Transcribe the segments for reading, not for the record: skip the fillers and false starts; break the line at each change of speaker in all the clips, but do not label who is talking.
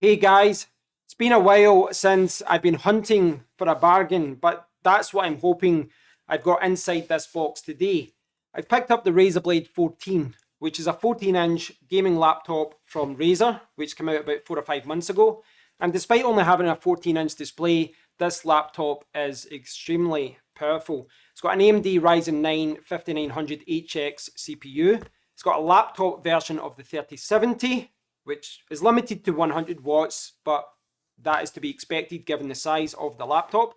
Hey guys, it's been a while since I've been hunting for a bargain, but that's what I'm hoping I've got inside this box today. I've picked up the Razer Blade 14, which is a 14-inch gaming laptop from Razer, which came out about 4 or 5 months ago. And despite only having a 14-inch display, this laptop is extremely powerful. It's got an AMD Ryzen 9 5900HX CPU. It's got a laptop version of the 3070, which is limited to 100 watts, but that is to be expected given the size of the laptop.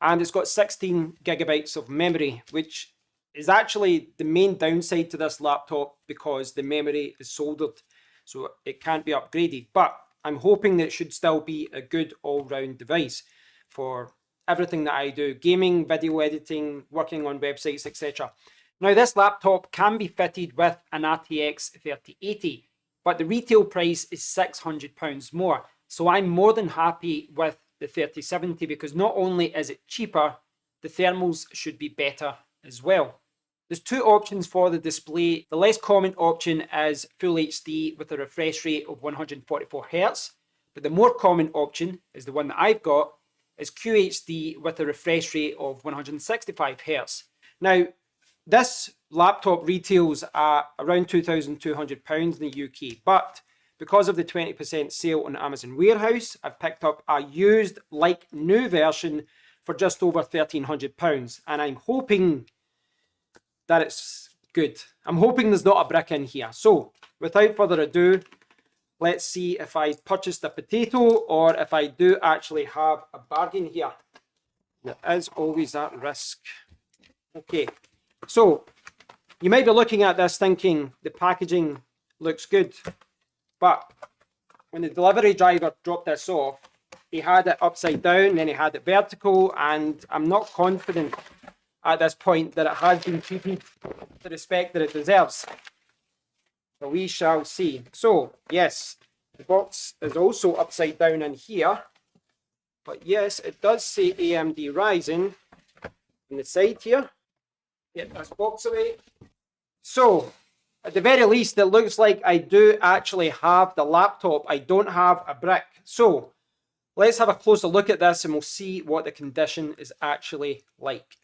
And it's got 16 gigabytes of memory, which is actually the main downside to this laptop because the memory is soldered, so it can't be upgraded. But I'm hoping that it should still be a good all-round device for everything that I do: gaming, video editing, working on websites, etc. Now, this laptop can be fitted with an RTX 3080, but the retail price is £600 more. So I'm more than happy with the 3070 because not only is it cheaper, the thermals should be better as well. There's two options for the display. The less common option is Full HD with a refresh rate of 144Hz, but the more common option is the one that I've got, is QHD with a refresh rate of 165Hz. Now, this laptop retails at around £2,200 in the UK, but because of the 20% sale on Amazon Warehouse, I've picked up a used, like new version for just over £1,300, and I'm hoping that it's good. I'm hoping there's not a brick in here. So, without further ado, let's see if I purchased a potato or if I do actually have a bargain here. There is always that risk. Okay. So, you might be looking at this thinking the packaging looks good, but when the delivery driver dropped this off, he had it upside down, then he had it vertical, and I'm not confident at this point that it has been treated with the respect that it deserves. But we shall see. So, yes, the box is also upside down in here, but yes, it does say AMD Ryzen on the side here. Get this box away. So, at the very least, it looks like I do actually have the laptop. I don't have a brick. So, let's have a closer look at this and we'll see what the condition is actually like.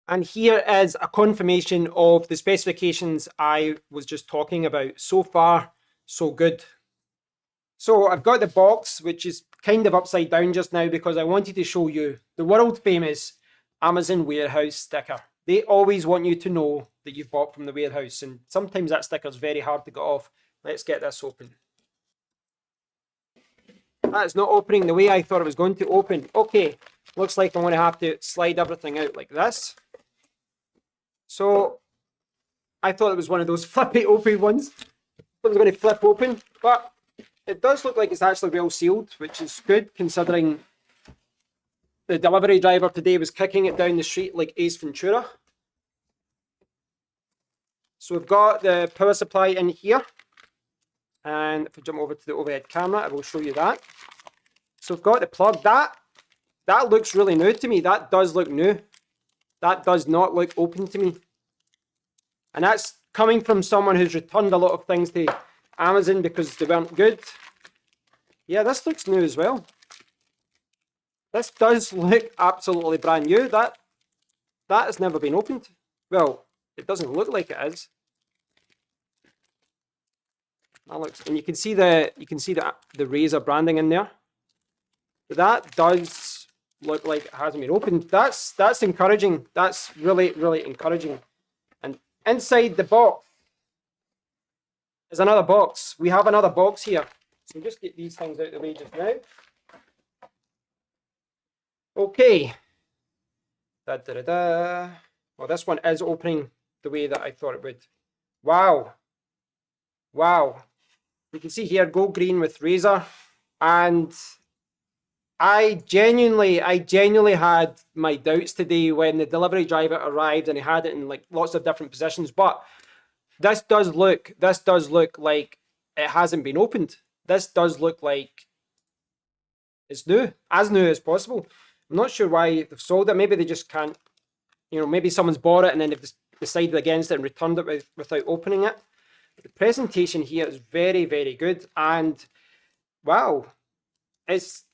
And here is a confirmation of the specifications I was just talking about. So far, so good. So, I've got the box, which is kind of upside down just now because I wanted to show you the world famous Amazon Warehouse sticker. They always want you to know that you've bought from the warehouse, and sometimes that sticker is very hard to get off. Let's get this open. That's not opening the way I thought it was going to open. Okay, looks like I'm going to have to slide everything out like this. So, I thought it was one of those flippy open ones. It was going to flip open, but it does look like it's actually well sealed, which is good considering the delivery driver today was kicking it down the street like Ace Ventura. So we've got the power supply in here. And if we jump over to the overhead camera, I will show you that. So we've got the plug. That looks really new to me. That does look new. That does not look open to me. And that's coming from someone who's returned a lot of things to Amazon because they weren't good. Yeah, this looks new as well. This does look absolutely brand new. That has never been opened. Well, it doesn't look like it is. That looks, and you can see the Razer branding in there. But that does look like it hasn't been opened. That's encouraging. That's really, really encouraging. And inside the box is another box. We have another box here. So just get these things out of the way just now. Okay. Well, this one is opening the way that I thought it would. Wow. Wow. You can see here, go green with Razer. And I genuinely had my doubts today when the delivery driver arrived and he had it in like lots of different positions. But this does look like it hasn't been opened. This does look like it's new as possible. I'm not sure why they've sold it. Maybe they just can't, maybe someone's bought it and then they've decided against it and returned it without opening it. But the presentation here is very, very good. And wow, it's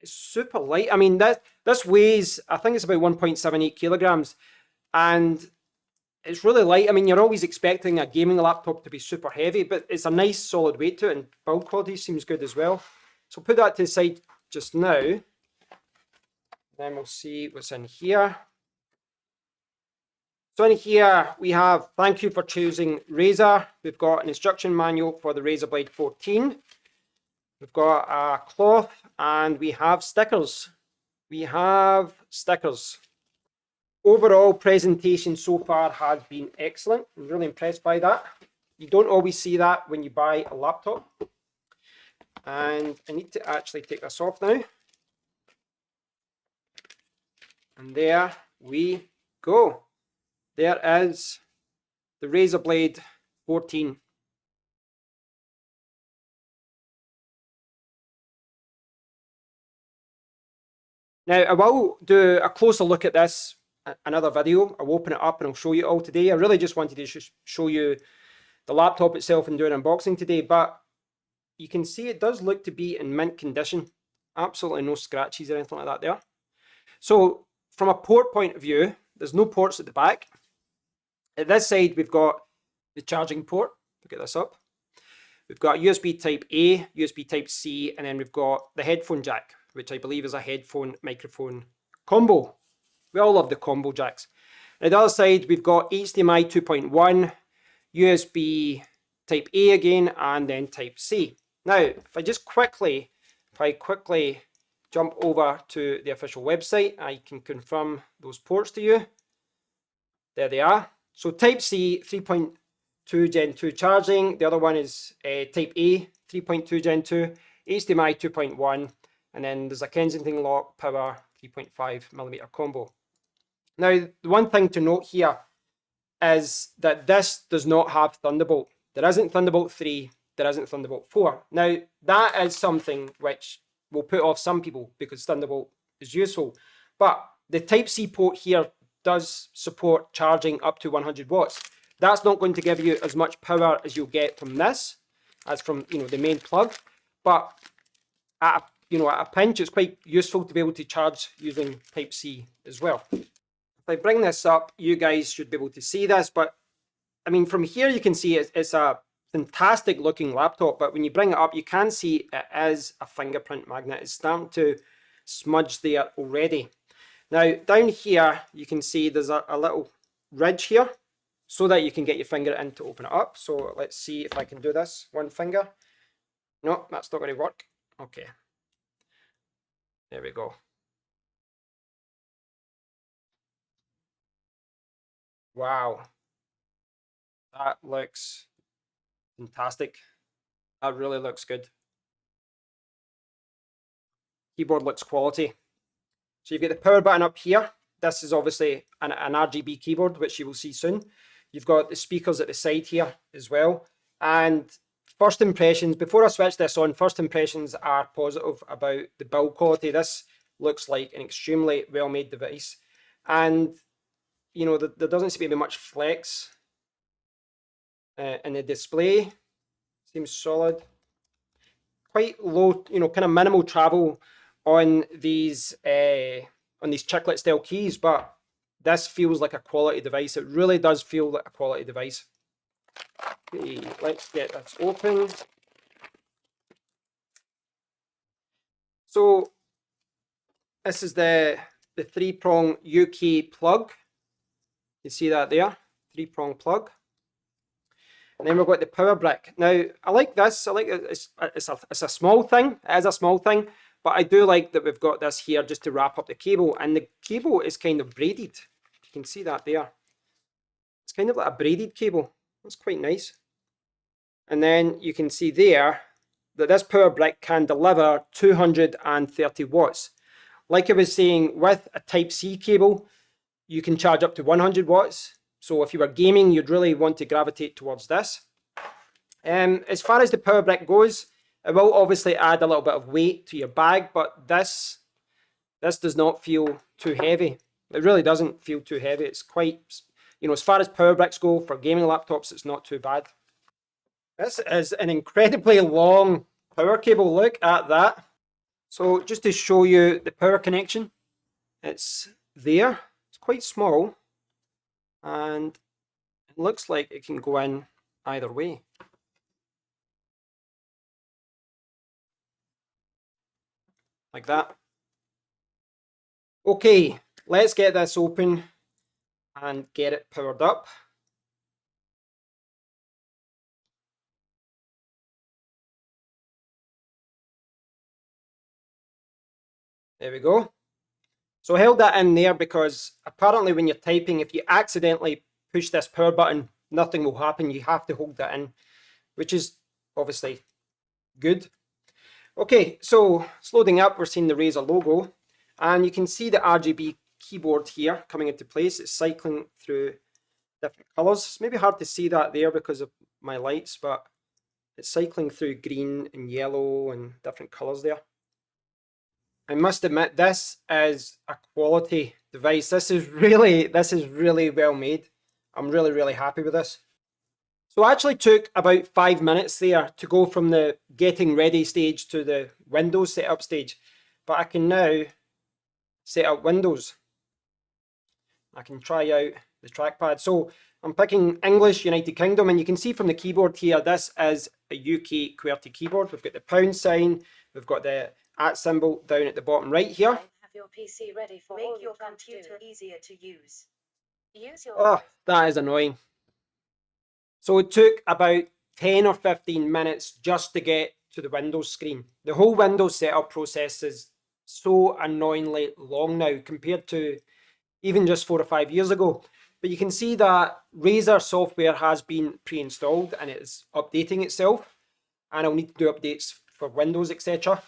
super light. I mean, this weighs, I think it's about 1.78 kilograms, and it's really light. I mean, you're always expecting a gaming laptop to be super heavy, but it's a nice solid weight to it, and build quality seems good as well. So put that to the side just now. Then we'll see what's in here. So in here we have, thank you for choosing Razer. We've got an instruction manual for the Razer Blade 14. We've got a cloth and we have stickers. Overall presentation so far has been excellent. I'm really impressed by that. You don't always see that when you buy a laptop. And I need to actually take this off now. And there we go. There is the Razer Blade 14. Now, I will do a closer look at this, another video. I'll open it up and I'll show you all today. I really just wanted to show you the laptop itself and do an unboxing today, but you can see it does look to be in mint condition. Absolutely no scratches or anything like that there. So from a port point of view, there's no ports at the back. At this side, we've got the charging port. Pick this up. We've got USB Type A, USB Type C, and then we've got the headphone jack, which I believe is a headphone microphone combo. We all love the combo jacks. On the other side, we've got HDMI 2.1, USB Type A again, and then Type C. Now, if I quickly jump over to the official website, I can confirm those ports to you. There they are. So Type C, 3.2 Gen 2 charging. The other one is Type A, 3.2 Gen 2, HDMI 2.1, and then there's a Kensington lock power 3.5mm combo. Now, the one thing to note here is that this does not have Thunderbolt. There isn't Thunderbolt 3, there isn't Thunderbolt 4. Now, that is something which will put off some people because Thunderbolt is useful. But the Type C port here does support charging up to 100 watts. That's not going to give you as much power as you'll get from this, as from the main plug. But at a pinch, it's quite useful to be able to charge using Type C as well. If I bring this up, you guys should be able to see this. But I mean, from here you can see it's a fantastic looking laptop. But when you bring it up, you can see it is a fingerprint magnet. It's starting to smudge there already. Now, down here, you can see there's a little ridge here so that you can get your finger in to open it up. So let's see if I can do this. One finger. No, that's not going to work. Okay. There we go. Wow. That looks fantastic. That really looks good. Keyboard looks quality. So you've got the power button up here. This is obviously an RGB keyboard, which you will see soon. You've got the speakers at the side here as well. And first impressions, before I switch this on, first impressions are positive about the build quality. This looks like an extremely well-made device. And, there doesn't seem to be much flex in the display. Seems solid. Quite low, kind of minimal travel on these chiclet style keys, but this feels like a quality device. It really does feel like a quality device. Okay, let's get this open. So this is the 3-prong UK plug. You see that there, 3-prong plug. And then we've got the power brick. Now, I like this. I like it. It's a small thing. It is a small thing. But I do like that we've got this here just to wrap up the cable. And the cable is kind of braided. You can see that there. It's kind of like a braided cable. That's quite nice. And then you can see there that this power brick can deliver 230 watts. Like I was saying, with a Type C cable, you can charge up to 100 watts. So if you were gaming, you'd really want to gravitate towards this. As far as the power brick goes, it will obviously add a little bit of weight to your bag, but this does not feel too heavy. It really doesn't feel too heavy. It's quite, as far as power bricks go for gaming laptops, it's not too bad. This is an incredibly long power cable. Look at that. So just to show you the power connection, it's there. It's quite small, and it looks like it can go in either way. Like that. Okay, let's get this open and get it powered up. There we go. So I held that in there because apparently when you're typing, if you accidentally push this power button, nothing will happen. You have to hold that in, which is obviously good. Okay, so it's loading up. We're seeing the Razer logo, and you can see the RGB keyboard here coming into place. It's cycling through different colors. It's maybe hard to see that there because of my lights, but it's cycling through green and yellow and different colors there. I must admit, this is a quality device. This is really well made. I'm really happy with this. So it actually took about 5 minutes there to go from the getting ready stage to the Windows setup stage. But I can now set up Windows. I can try out the trackpad. So I'm picking English, United Kingdom, and you can see from the keyboard here, this is a UK QWERTY keyboard. We've got the pound sign, we've got the @ symbol down at the bottom right here.
Have your PC ready for make your computer easier to use.
Oh, that is annoying. So it took about 10 or 15 minutes just to get to the Windows screen. The whole Windows setup process is so annoyingly long now compared to even just 4 or 5 years ago. But you can see that Razer software has been pre-installed and it is updating itself. And I'll need to do updates for Windows, etc.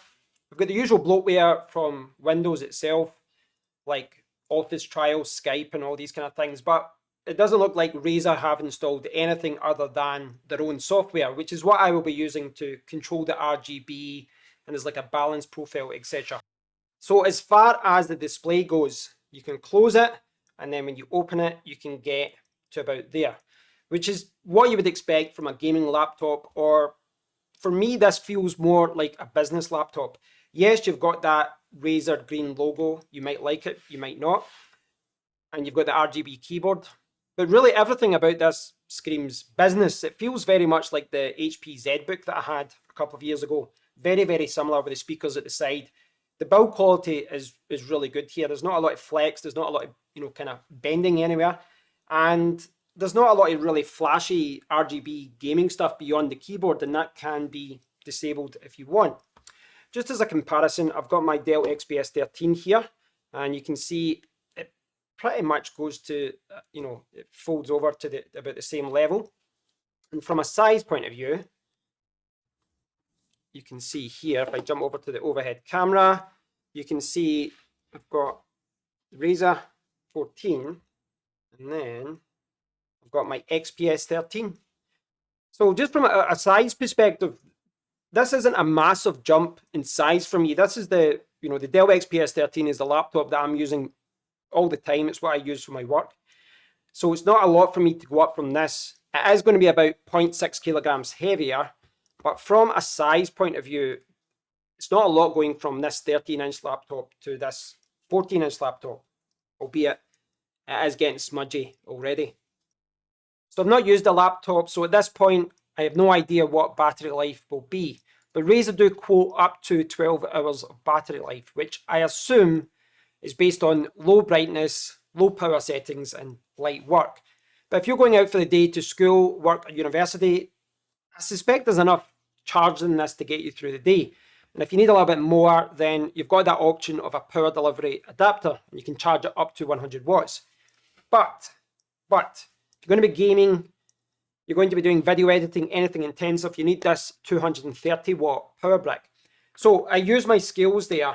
We've got the usual bloatware from Windows itself, like Office Trials, Skype, and all these kind of things. But it doesn't look like Razer have installed anything other than their own software, which is what I will be using to control the RGB, and there's like a balance profile, etc. So as far as the display goes, you can close it, and then when you open it, you can get to about there, which is what you would expect from a gaming laptop, or for me, this feels more like a business laptop. Yes, you've got that Razer green logo. You might like it, you might not. And you've got the RGB keyboard. But really everything about this screams business. It feels very much like the HP ZBook that I had a couple of years ago. Very similar with the speakers at the side. The build quality is really good here. There's not a lot of flex. There's not a lot of, kind of bending anywhere. And there's not a lot of really flashy RGB gaming stuff beyond the keyboard, and that can be disabled if you want. Just as a comparison, I've got my Dell XPS 13 here, and you can see it pretty much goes to, it folds over to about the same level. And from a size point of view, you can see here, if I jump over to the overhead camera, you can see I've got Razer 14, and then I've got my XPS 13. So just from a size perspective, this isn't a massive jump in size for me. This is the Dell XPS 13 is the laptop that I'm using all the time. It's what I use for my work. So it's not a lot for me to go up from this. It is going to be about 0.6 kilograms heavier, but from a size point of view, it's not a lot going from this 13-inch laptop to this 14-inch laptop, albeit it is getting smudgy already. So I've not used a laptop, so at this point, I have no idea what battery life will be. But Razer do quote up to 12 hours of battery life, which I assume is based on low brightness, low power settings, and light work. But if you're going out for the day to school, work, or university, I suspect there's enough charge in this to get you through the day. And if you need a little bit more, then you've got that option of a power delivery adapter, and you can charge it up to 100 watts. But if you're going to be gaming, you're going to be doing video editing, anything intensive, you need this 230 watt power brick. So I used my skills there,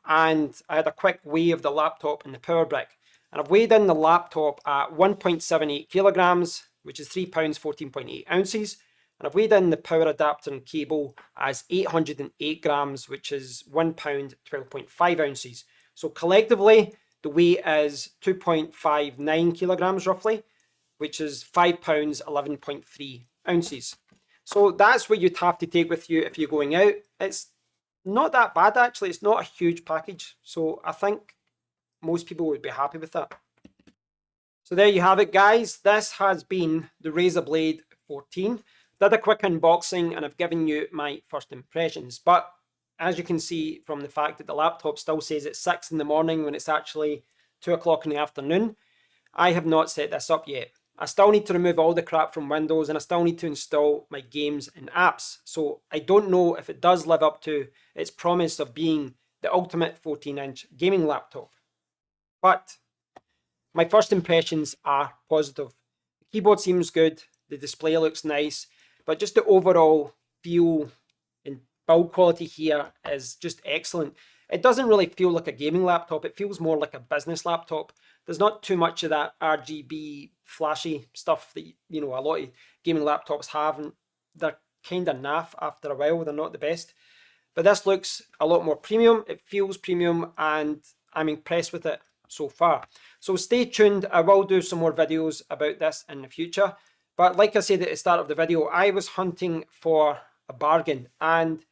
and I had a quick weigh of the laptop and the power brick. And I've weighed in the laptop at 1.78 kilograms, which is 3 pounds 14.8 ounces. And I've weighed in the power adapter and cable as 808 grams, which is 1 pound 12.5 ounces. So collectively, the weight is 2.59 kilograms roughly, which is 5 pounds 11.3 ounces. So that's what you'd have to take with you if you're going out. It's not that bad actually. It's not a huge package. So I think most people would be happy with that. So there you have it, guys. This has been the Razer Blade 14. Did a quick unboxing and I've given you my first impressions. But as you can see from the fact that the laptop still says it's 6 in the morning when it's actually 2 o'clock in the afternoon, I have not set this up yet. I still need to remove all the crap from Windows and I still need to install my games and apps. So I don't know if it does live up to its promise of being the ultimate 14-inch gaming laptop. But my first impressions are positive. The keyboard seems good, the display looks nice, but just the overall feel and build quality here is just excellent. It doesn't really feel like a gaming laptop, it feels more like a business laptop. There's not too much of that RGB flashy stuff that a lot of gaming laptops have, and they're kind of naff after a while, they're not the best. But this looks a lot more premium, it feels premium, and I'm impressed with it so far. So stay tuned, I will do some more videos about this in the future. But like I said at the start of the video, I was hunting for a bargain, and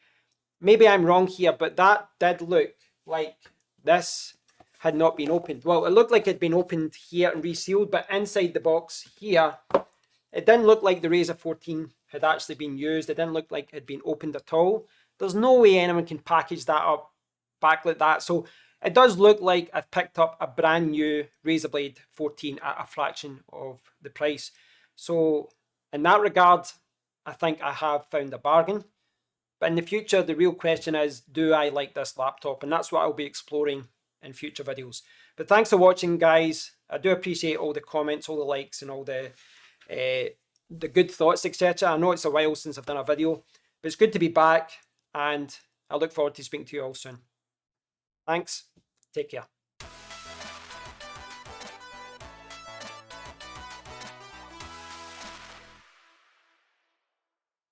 maybe I'm wrong here, but that did look like this had not been opened. Well, it looked like it had been opened here and resealed, but inside the box here, it didn't look like the Razer 14 had actually been used. It didn't look like it had been opened at all. There's no way anyone can package that up back like that. So it does look like I've picked up a brand new Razer Blade 14 at a fraction of the price. So in that regard, I think I have found a bargain. But in the future, the real question is, do I like this laptop? And that's what I'll be exploring in future videos. But thanks for watching, guys. I do appreciate all the comments, all the likes, and all the good thoughts, etc. I know it's a while since I've done a video, but it's good to be back, and I look forward to speaking to you all soon. Thanks. Take care.